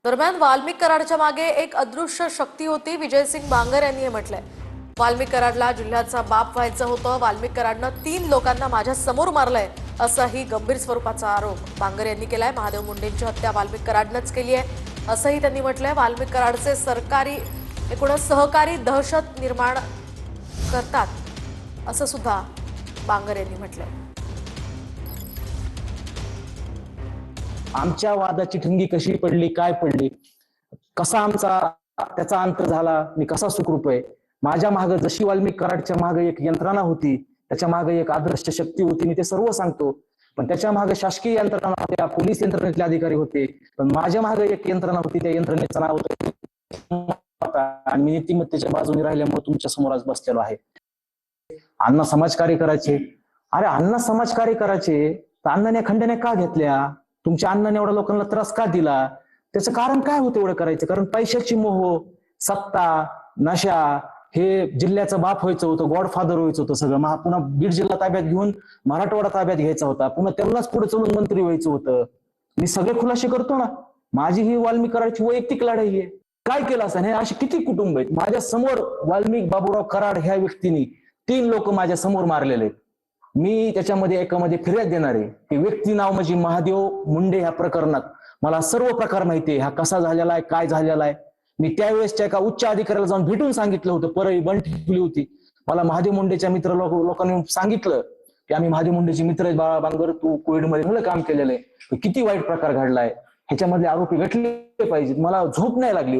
दरम्यान वाल्मिक कराडच्या मागे एक अदृश्य शक्ती होती, विजयसिंग बांगर यांनी हे म्हटलंय. वाल्मिक कराडला जिल्ह्याचा बाप व्हायचं होतं. वाल्मिक कराडनं 3 लोकांना माझ्या समोर मारलंय, असाही गंभीर स्वरूपाचा आरोप बांगर यांनी केलाय. महादेव मुंडेंची हत्या वाल्मिक कराडनंच केली आहे, असंही त्यांनी म्हटलंय. वाल्मिक कराडचे एकूणच सहकारी दहशत निर्माण करतात, असं सुद्धा बांगर यांनी म्हटलंय. आमच्या वादाची ठिणगी कशी पडली, काय पडली, कसा आमचा त्याचा अंत झाला, मी कसा सुखरूप आहे. माझ्या मागे जशी वाल्मिक कराडच्या मागे एक यंत्रणा होती, त्याच्या मागे एक आदर्श शक्ती होती, मी ते सर्व सांगतो. पण त्याच्या मागे शासकीय यंत्रणा होत्या, पोलीस यंत्रणेतले अधिकारी होते. पण माझ्या मागे एक यंत्रणा होती, त्या यंत्रणेचं नाव होतं आणि मी नीतिमत्तेच्या बाजूने राहिल्यामुळे तुमच्या समोर आज बसलेलो आहे. अण्णा समाजकार्य करायचे. अरे अण्णा समाजकार्य करायचे तर अण्णाने खंडने का घेतल्या? तुमच्या अण्णाने एवढ्या लोकांना त्रास का दिला? त्याचं कारण काय होतं एवढं करायचं? कारण पैशाची मोह, सत्ता, नशा, हे जिल्ह्याचा बाप व्हायचं होतं, गॉडफादर व्हायचं होतं सगळं. पुन्हा बीड जिल्हा ताब्यात घेऊन मराठवाडा ताब्यात घ्यायचा होता, पुन्हा त्यांनाच पुढे चलून मंत्री व्हायचं होतं. मी सगळे खुलासे करतो ना. माझी ही वाल्मिक कराडची वैयक्तिक लढाई आहे. काय केलं असं? हे असे किती कुटुंब आहेत माझ्या समोर. वाल्मिक बाबूराव कराड ह्या व्यक्तीने 3 लोक माझ्या समोर मारलेले आहेत. मी त्याच्यामध्ये एकामध्ये फिर्याद देणार आहे. ते व्यक्ती नाव म्हणजे महादेव मुंडे. ह्या प्रकरणात मला सर्व प्रकार माहिती आहे, हा कसा झालेला आहे, काय झालेला आहे. मी त्यावेळेसच्या एका उच्च अधिकाऱ्याला जाऊन भेटून सांगितलं होतं. परळी बंद ठेवली होती. मला महादेव मुंडेच्या मित्र लोकांनी सांगितलं की आम्ही महादेव मुंडेचे मित्र आहेत, बाळा बांगर, तू कोविडमध्ये मुलं काम केलेलं आहे, किती वाईट प्रकार घडलाय, ह्याच्यामधले आरोपी भेटले पाहिजेत. मला झोप नाही लागली.